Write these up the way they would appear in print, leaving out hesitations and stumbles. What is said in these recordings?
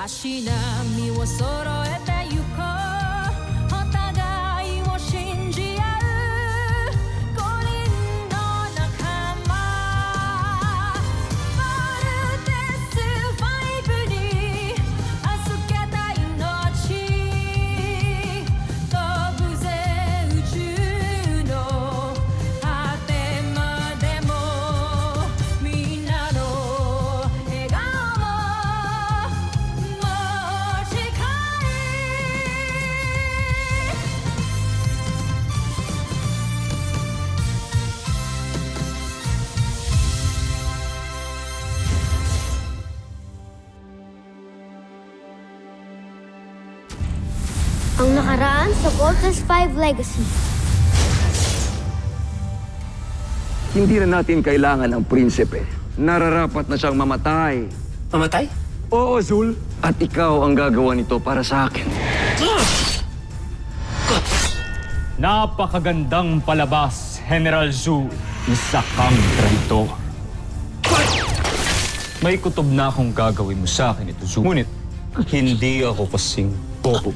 足並みを揃えてゆこうお互いを信じ合う五人の仲間まるでスファイブに預けた命飛ぶぜ宇宙の果てまでもみんなの笑顔持ち帰Ang nakaraan sa Voltes 5 Legacy. Hindi na natin kailangan ng prinsipe. Nararapat na siyang mamatay. Mamatay? Oo, Zul. At ikaw ang gagawa nito para sa akin. Napakagandang palabas, General Zhu. Isa kang traitor. May kutob na akong gagawin mo sa akin ito, Zhu. Ngunit, hindi ako kasing bobo.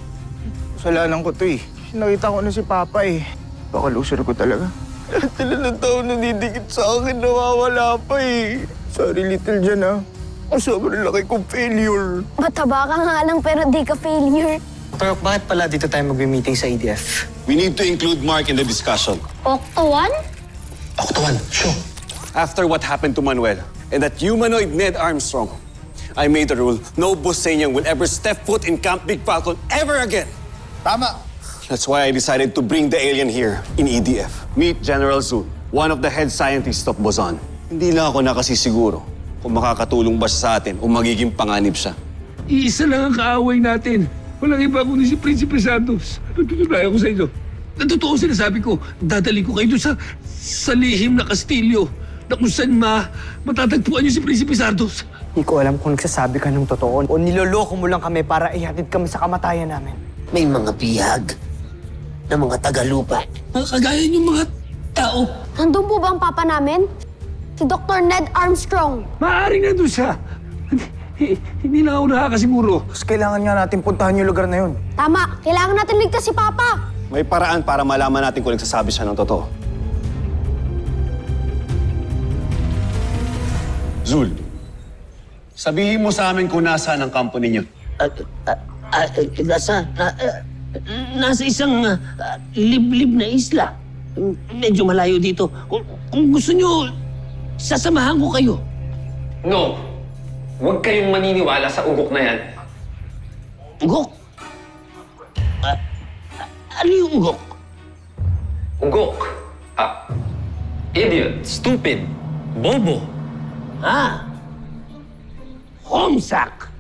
Kasalanan ko to eh. Nakita ko na si Papa eh. Baka loser ko talaga. Lahat sila ng tao na didikit sa akin, nawawala pa eh. Sorry, Little Jan ah. Ang sobrang laki kong failure. Mataba ka nga lang pero di ka failure. Pero bakit pala dito tayo mag-meeting sa ADF? We need to include Mark in the discussion. Octo 1? Octawan, sure. After what happened to Manuel and that humanoid Ned Armstrong, I made a rule, no Busenyang will ever step foot in Camp Big Falcon ever again. Tama. That's why I decided to bring the alien here in EDF. Meet General Zhu, one of the head scientists of Boson. Hindi lang ako nakasisiguro kung makakatulong ba siya sa atin o magiging panganib siya. Iisa lang ang kaaway natin. Walang iba kundi si Prinsipe Santos. Natutunayan ko sa inyo. Natotoo sinasabi ko, dadali ko kayo doon sa lihim na kastilyo na kung saan matatagpuan niyo si Prinsipe Santos. Hindi ko alam kung nagsasabi ka ng totoo o niloloko mo lang kami para ihatid kami sa kamatayan namin. May mga bihag na mga tagalupa. Kagaya yung mga tao. Nandun po ba ang papa namin? Si Dr. Ned Armstrong. Maaaring nandun siya. Hindi na ako nakakasiguro. Mas kailangan nga natin puntahan yung lugar na yun. Tama, kailangan natin ligtas si Papa. May paraan para malaman natin kung nagsasabi siya ng totoo. Zul, sabihin mo sa amin kung nasaan ang kampo ninyo. Nasa isang liblib na isla. Medyo malayo dito. Kung gusto nyo, sasamahan ko kayo. No. Huwag kayong maniniwala sa ugok na yan. Ugok? Ano yung ugok? Ugok. Idiot. Stupid. Bobo. Homesak.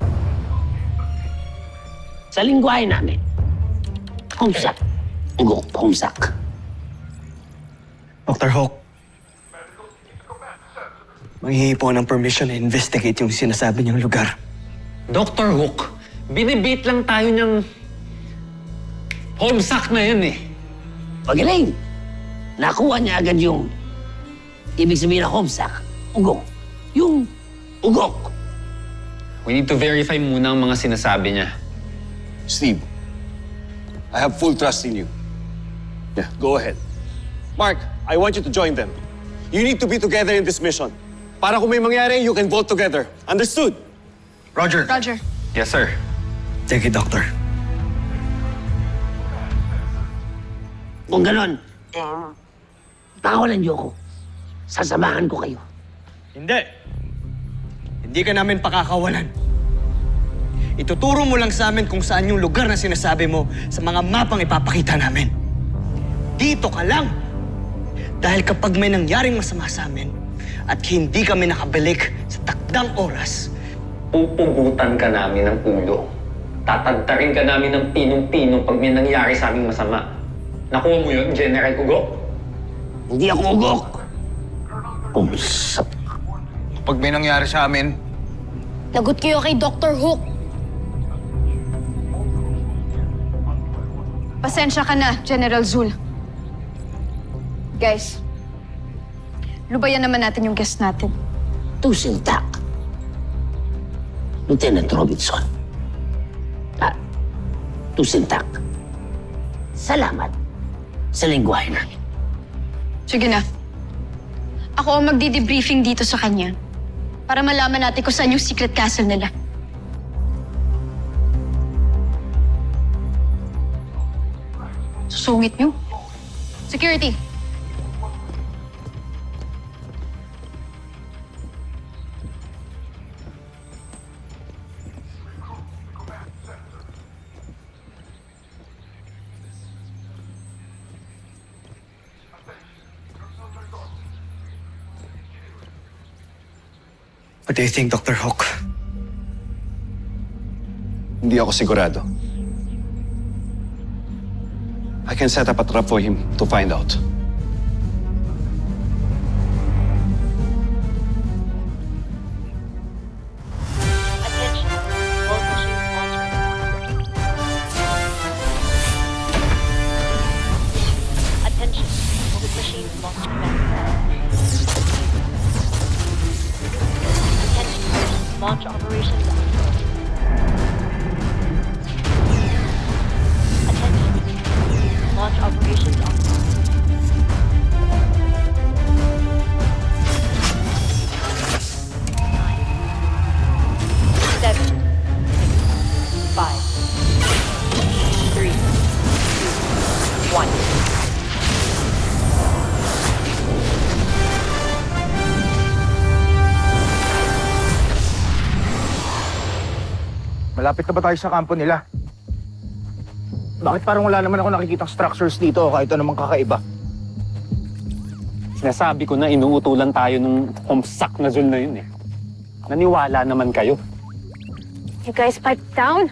Sa lingwahe namin. Homesak. Ugok, homesak. Dr. Hawk, manghihingi po ng permission na investigate yung sinasabi niyang lugar. Dr. Hook, binibit lang tayo niyang homesack na yan eh. Magaling. Nakuha niya agad yung ibig sabihin na homesak. Ugok. Yung ugok. We need to verify muna ang mga sinasabi niya. Steve, I have full trust in you. Yeah, go ahead. Mark, I want you to join them. You need to be together in this mission. Para kung may mangyari, you can vote together. Understood? Roger. Roger. Yes, sir. Thank you, Doctor. Kung ganon, pakawalan niyo ako. Sasamahan ko kayo. Hindi. Hindi ka namin pakakawalan. Ituturo mo lang sa amin kung saan yung lugar na sinasabi mo sa mga mapang ipapakita namin. Dito ka lang. Dahil kapag may nangyaring masama sa amin at hindi kami nakabalik sa takdang oras, Pupugutan ka namin ng ulo. Tatagtarin ka namin ng pinong-pinong pag may nangyari sa aming masama. Nakuha mo yun, General Ugok? Hindi ako ugok. Homesak. Pag may nangyari sa amin, Lagot kayo kay Dr. Hook. Pasensya ka na, General Zul. Guys, lubayan naman natin yung guest natin. Tusintak. Lieutenant Robinson, tusintak. Salamat sa lingwahe namin. Sige na. Ako ang magdi-debriefing dito sa kanya para malaman natin kung saan yung secret castle nila. Susungit niyo. Security. What do you think, Dr. Hawk? Hindi ako sigurado. I can set up a trap for him to find out. Attention, moving machine launch command. Attention, launch operations on. Attention, launch operations on. 7, 6, 5, 3, 2, 1. Malapit na ba tayo sa kampo nila? Bakit parang wala naman ako nakikitang structures dito kahit anumang kakaiba? Sinasabi ko na inuutulan tayo ng homsak na Zul na yun eh. Naniwala naman kayo. You guys pipe down?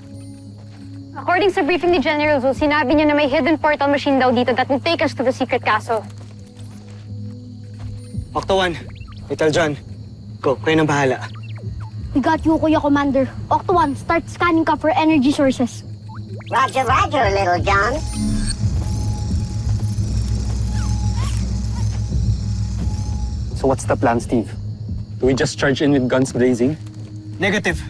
According sa briefing ni General Zul, sinabi niya na may hidden portal machine daw dito that will take us to the secret castle. Octo 1, Little John. Go, kayo nang bahala. We got you, Kuya Commander. Octo 1, start scanning ka for energy sources. Roger, roger, Little John. So what's the plan, Steve? Do we just charge in with guns blazing? Negative.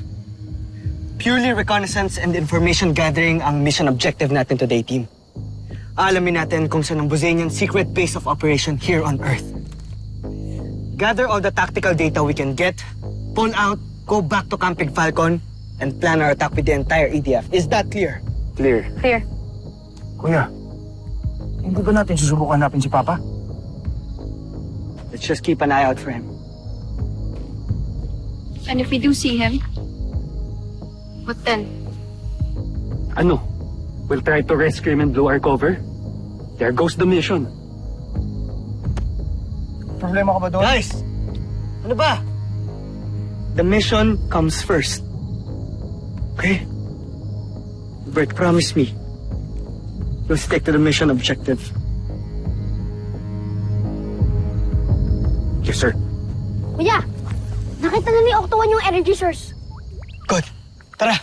Purely reconnaissance and information gathering ang mission objective natin today, team. Alamin natin kung saan ang Buzanian secret base of operation here on Earth. Gather all the tactical data we can get, pull out, go back to Camp Falcon, and plan our attack with the entire EDF. Is that clear? Clear. Clear. Kuya, hindi ba natin susubukan hanapin si Papa? Let's just keep an eye out for him. And if we do see him, what then? Ano? We'll try to rescue him and blow our cover? There goes the mission. Problema ka ba doon? Guys! Ano ba? The mission comes first. Okay? Bert, promise me. You'll stick to the mission objective. Yes, sir. Kuya, nakita na ni Octo 1 yung energy source. Good. Tara!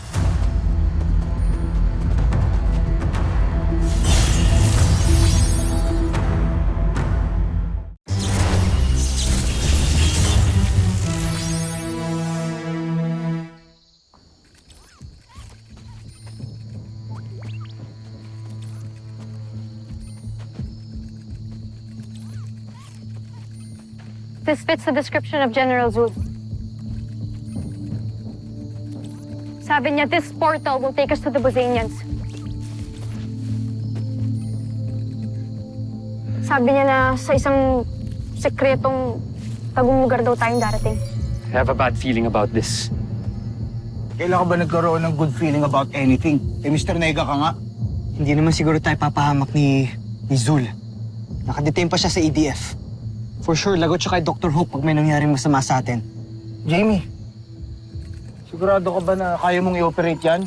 This fits the description of General Zul. Sabi niya, this portal will take us to the Buzanians. Sabi niya na sa isang sekretong tagong lugar daw tayong darating. I have a bad feeling about this. Kailan ka ba nagkaroon ng good feeling about anything? Eh, Mr. Nega ka nga. Hindi naman siguro tayo papahamak ni Zul. Nakadetain pa siya sa EDF. For sure, lagot siya kay Dr. Hope pag may nangyaring masama sa atin. Jamie, sigurado ka ba na kaya mong i-operate yan?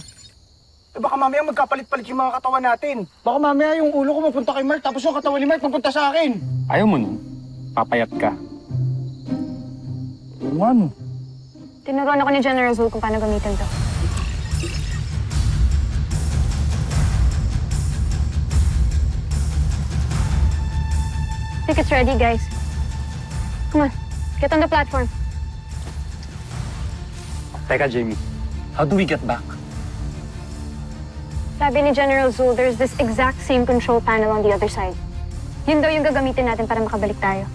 Eh baka mamaya magkapalit-palit yung mga katawan natin. Baka mamaya yung ulo ko mapunta kay Mark, tapos yung katawan ni Mark mapunta sa akin. Ayaw mo nun? Papayat ka. Ano? Tinuruan ako ni General Zul kung paano gamitin to. I think it's ready, guys. Come on, get on the platform. Teka, Jamie. How do we get back? Sabi ni General Zul, there's this exact same control panel on the other side. Yun daw yung gagamitin natin para makabalik tayo.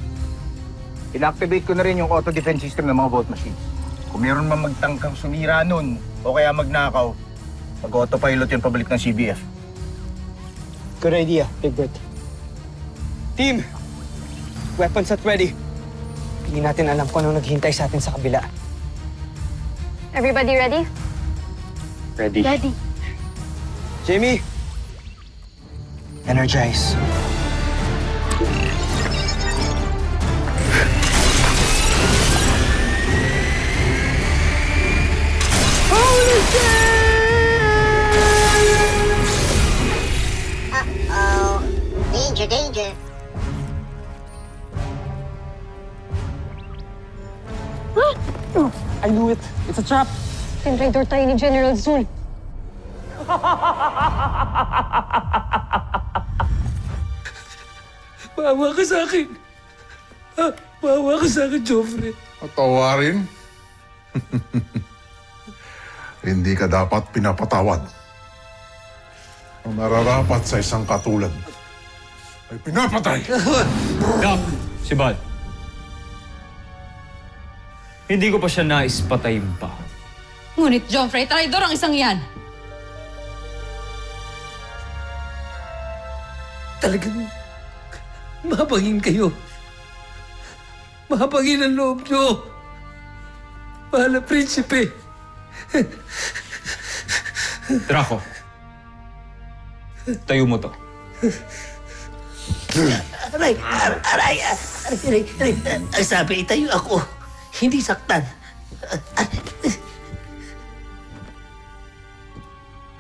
Inactivate ko na rin yung auto-defense system ng mga vault machines. Kung meron man magtangkang sumira nun, o kaya magnakaw, mag-autopilot yun pabalik ng CBF. Good idea, Big Bird. Team! Weapons at ready. Hindi natin alam kung anong naghihintay sa atin sa kabila. Everybody ready? Ready. Ready. Jamie! Energize. Uh-oh. Danger, danger. I knew it. It's a trap. Tinraidor tayo ni General Zul. Maawa ka sa akin. Maawa ka sa akin, Joffrey. Patawarin? Hindi ka dapat pinapatawad. Ang nararapat sa isang katulad ay pinapatay. Doc, si Bal. Hindi ko pa siya nais patayin pa. Ngunit, Joffrey, traidor ang isang yan. Talagang mahabagin kayo. Mahabagin ang loob nyo. Mahal na prinsipe. Draco. Tayo mo to. Aray! Ang sabi, itayo ako. Hindi saktan.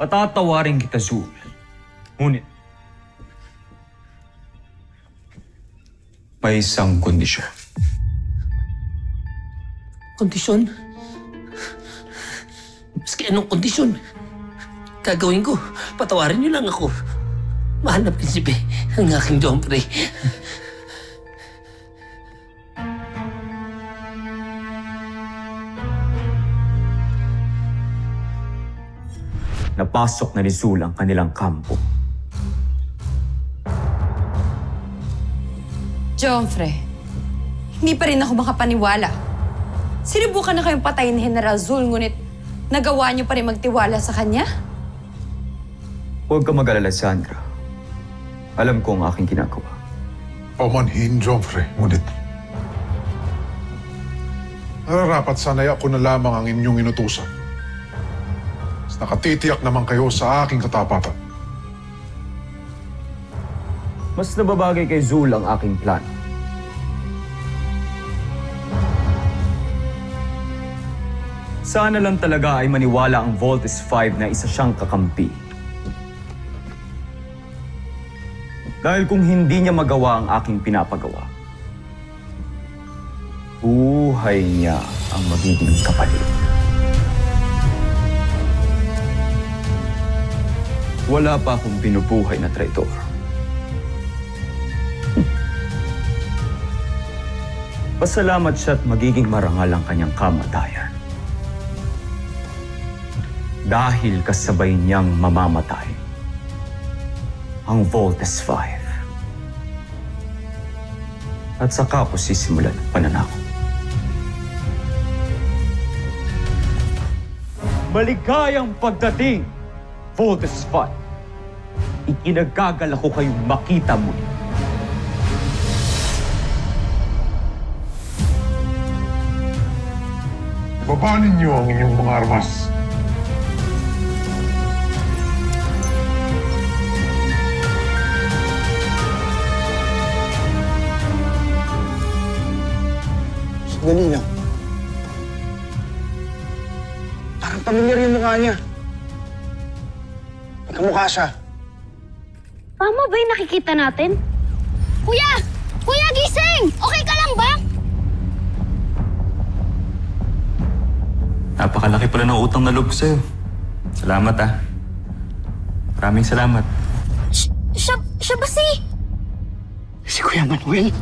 Patatawarin kita, Zul. Ngunit, may isang kondisyon. Kondisyon? Maski anong kondisyon, gagawin ko. Patawarin niyo lang ako. Mahal na prinsipe, ang aking Joffrey. Napasok na ni Zul ang kanilang kampo. Joffrey, hindi pa rin ako makapaniwala. Sinubukan na kayong patayin ni General Zul, ngunit nagawa niyo pa rin magtiwala sa kanya? Huwag ka mag-alala, Sandra. Alam ko ang aking ginagawa. Pamanhin, Joffrey, ngunit nararapat sana'y ako na lamang ang inyong inutusan. Mas nakatitiyak naman kayo sa aking katapatan. Mas nababagay kay Zul ang aking plan. Sana lang talaga ay maniwala ang Voltes 5 na isa siyang kakampi. Dahil kung hindi niya magawa ang aking pinapagawa, buhay niya ang magiging kapalit. Wala pa akong binubuhay na traitor. Pasalamat siya at magiging marangal ang kanyang kamatayan. Dahil kasabay niyang mamamatay ang Voltes 5. At saka po sisimulan ang pananakot. Maligayang pagdating, Voltes 5. Ikinagagal ako kayong makita muli. Babanin niyo ang inyong mga armas. Sandali lang. Parang pamilyar yung mukha niya. Magkamukha siya. Tama ba yung nakikita natin? Kuya! Kuya, gising! Okay ka lang ba? Napakalaki pala ng utang na loob sa'yo. Salamat Maraming salamat. Siya ba si... Si Kuya Manuel?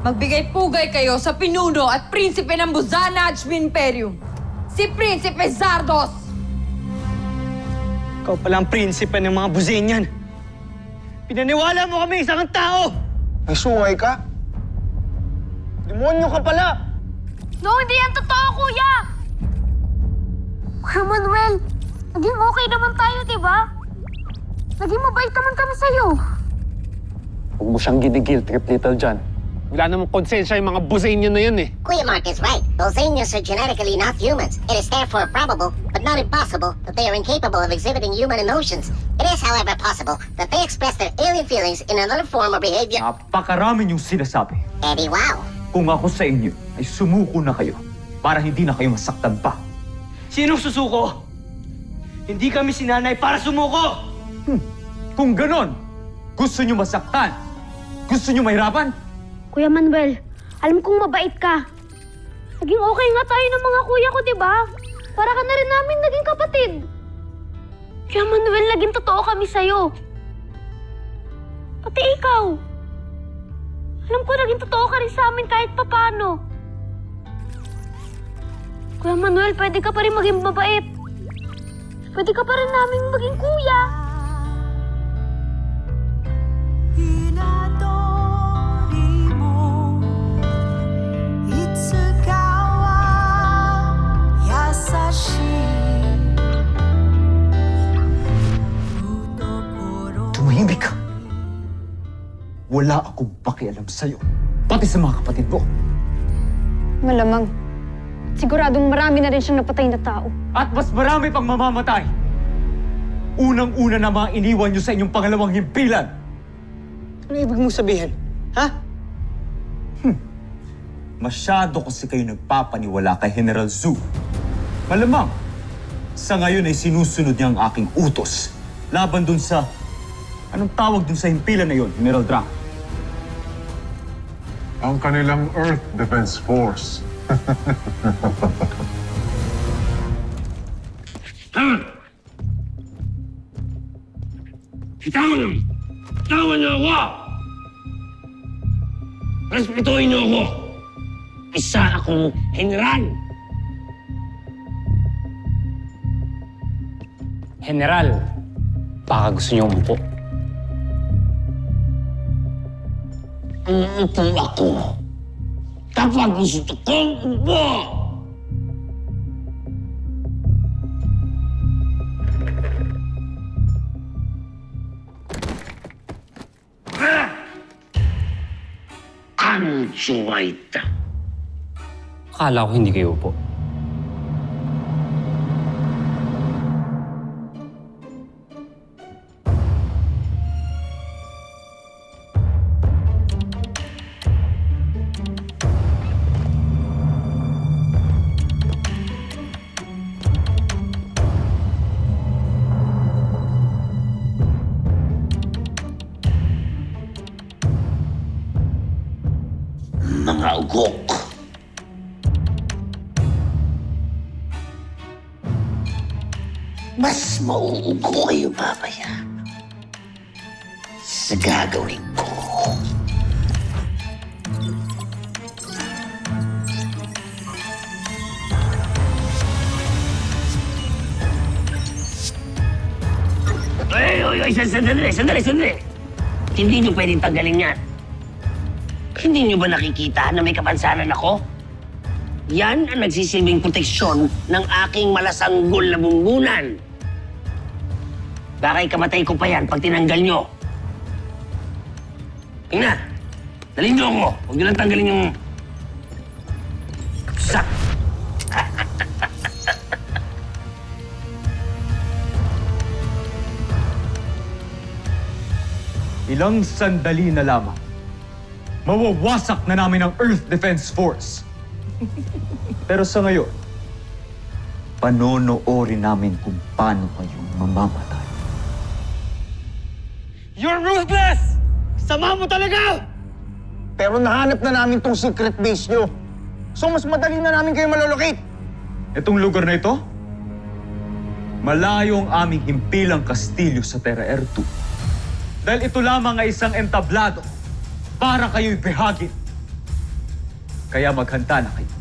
Magbigay-pugay kayo sa pinuno at prinsipe ng Buzanaj Imperium, si Prinsipe Zardos! Ikaw pala ang prinsipe ng mga Buzenyan. Pinaniwala mo kami isang tao! May sungay ka? Demonyo ka pala! No, hindi yan totoo, kuya! Kuya Manuel, naging okay naman tayo, di ba? Naging mabait naman kami sa'yo. Huwag mo siyang ginigil, Trip Little John. Wala namang konsensya yung mga Buzanian na yun eh. Kuya Mark is right. Bosanians are genetically not humans. It is therefore probable, but not impossible, that they are incapable of exhibiting human emotions. It is, however, possible that they express their alien feelings in another form or behavior. Napakarami niyong sinasabi. Eddie, wow. Kung ako sa inyo, ay sumuko na kayo para hindi na kayo masaktan pa. Sinong susuko? Hindi kami sinanay para sumuko! Kung ganon, gusto niyo masaktan? Gusto niyo mahirapan? Kuya Manuel, alam kong mabait ka. Naging okay nga tayo ng mga kuya ko, di ba? Para ka na rin namin naging kapatid. Kuya Manuel, naging totoo kami sa'yo. Pati ikaw. Alam ko naging totoo ka rin sa amin kahit papano. Kuya Manuel, pwede ka pa rin maging mabait. Pwede ka pa rin namin maging kuya. Tumahimik ka. Wala akong pakialam sa'yo. Pati sa mga kapatid mo. Malamang. Siguradong marami na rin siyang napatay na tao. At mas marami pang mamamatay. Unang-una na mga iniwan niyo sa inyong pangalawang himpilan. Ano ibig mong sabihin? Ha? Masyado kasi kayo nagpapaniwala kay General Zhu. Malamang, sa ngayon ay sinusunod niya ang aking utos. Laban dun sa... Anong tawag dun sa himpilan na yon, General Drak? Ang kanilang Earth Defense Force. Tawan niyo ako! Respetuhin niyo ako! Isa akong general! General, baka gusto niyo umupo. Umupo ako kapag gusto kong umupo! Ang suwaita. Akala ko hindi kayo upo. Mga ugok. Mas mauugo kayo mamaya sa gagawin ko. Ay, sandali. Hindi niyo pwedeng tanggalin yan. Hindi niyo ba nakikita na may kapansanan ako? Yan ang nagsisilbing proteksyon ng aking malasanggol na bumbunan. Baka ikamatay ko pa yan pag tinanggal niyo. Tingnan, dalhin niyo ako. Huwag niyo lang tanggalin yung... Sak! Ilang sandali na lamang. Mawawasak na namin ang Earth Defense Force. Pero sa ngayon, panonoorin namin kung paano kayong mamamatay. You're ruthless! Sama mo talaga! Pero nahanap na namin tong secret base nyo. So mas madali na namin kayo malolocate. Itong lugar na ito, malayo ang aming himpilang kastilyo sa Terra Air 2. Dahil ito lamang ay isang entablado para kayo'y behagin. Kaya maghanda na kayo.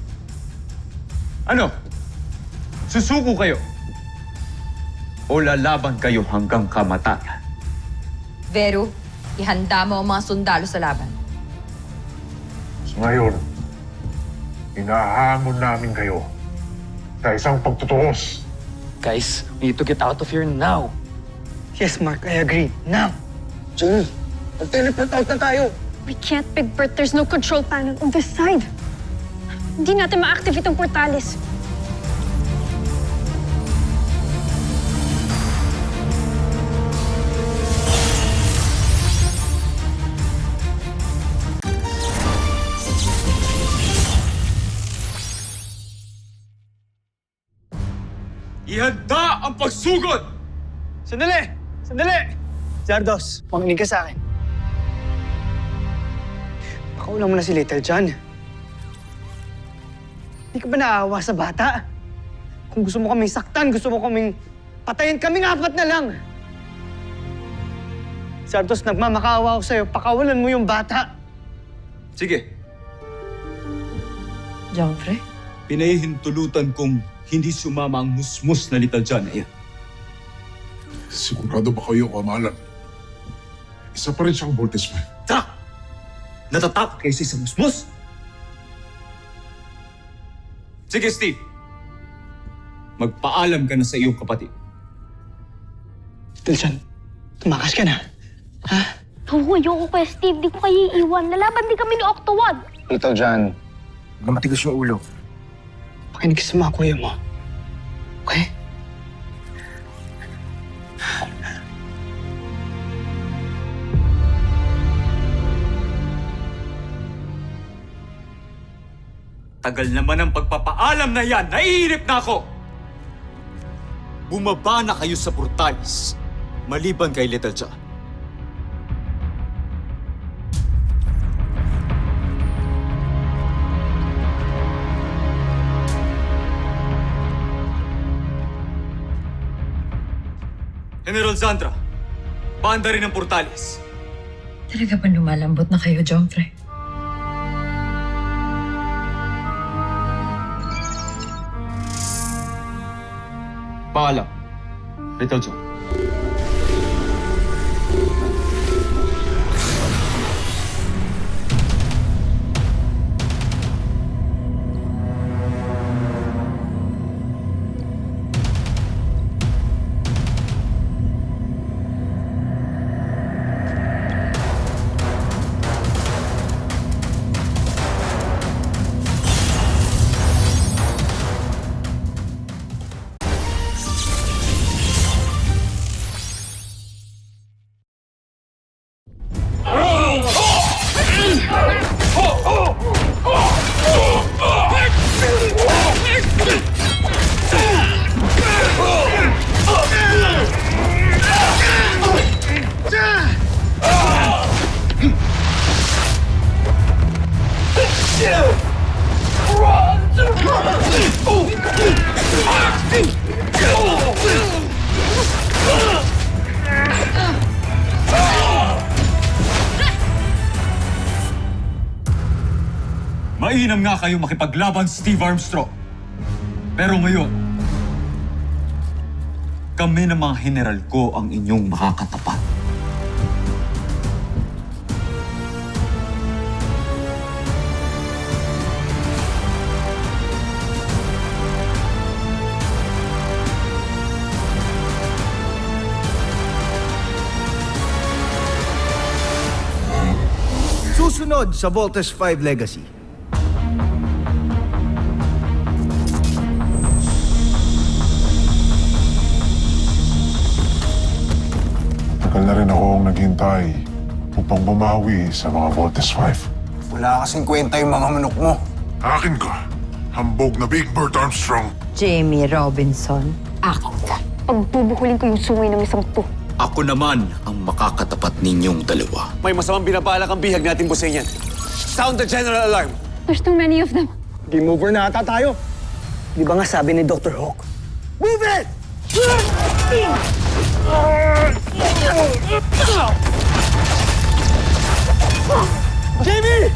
Ano? Susuko kayo? O lalaban kayo hanggang kamatayan? Vero, ihanda mo ang mga sundalo sa laban. Ngayon, inahamon namin kayo sa isang pagtutuos. Guys, we need to get out of here now. Yes, Mark, I agree. Now! Jenny, mag-teleport out na tayo! We can't, Big Bert. There's no control panel on this side. Hindi natin ma-activate ang portalis. Ihanda ang pagsugod! Sandali! Sandali! Zardos, makinig ka sa akin. Pakaulan mo na si Little John. Hindi ka ba naawa sa bata? Kung gusto mo kaming saktan, gusto mo kaming patayin, kaming apat na lang. Zardos, nagmamakaawa ako sa'yo. Pakawalan mo yung bata. Sige, Joffrey? pinahihintulutan kong hindi sumama ang musmus na Little John na yan. Sigurado ba kayo, Kamalan? Isa pa rin siyang Voltes 5. Tak! Natatakot kayo sa isang musmus? Sige, Steve. Magpaalam ka na sa iyong kapatid. Little John, tumakas ka na. Ha? Oo, ayoko kay Steve. Di ko kayo iiwan. Lalaban din kami ni Octowad. Little John, matigas yung ulo. Makinig ka sa mga kuya mo. Okay? Tagal naman ang pagpapaalam na yan. Naiinip na ako! Bumaba na kayo sa portalis, maliban kay Little John. General Zandra, paanda rin ang portalis. Talaga ba lumalambot na kayo, Joffrey? Paalam, Little John. Mainam nga kayo makipaglaban, Steve Armstrong. Pero ngayon, kami ng mga general ko ang inyong makakatapat. Susunod sa Voltes 5 Legacy. Tagal na rin akong naghintay upang bumawi sa mga Voltes 5. Wala kasing kwenta yung mga manok mo. Akin ka, hambog na Big Bert Armstrong. Jamie Robinson, akin ka. Pagbubukulin ko yung sungay ng isang to. Ako naman ang makakatapat ninyong dalawa. May masamang binabalak ang bihag natin, Busenyan. Sound the general alarm. There's too many of them. Game over na ata tayo. Di ba nga sabi ni Dr. Hawk? Move it! Jamie!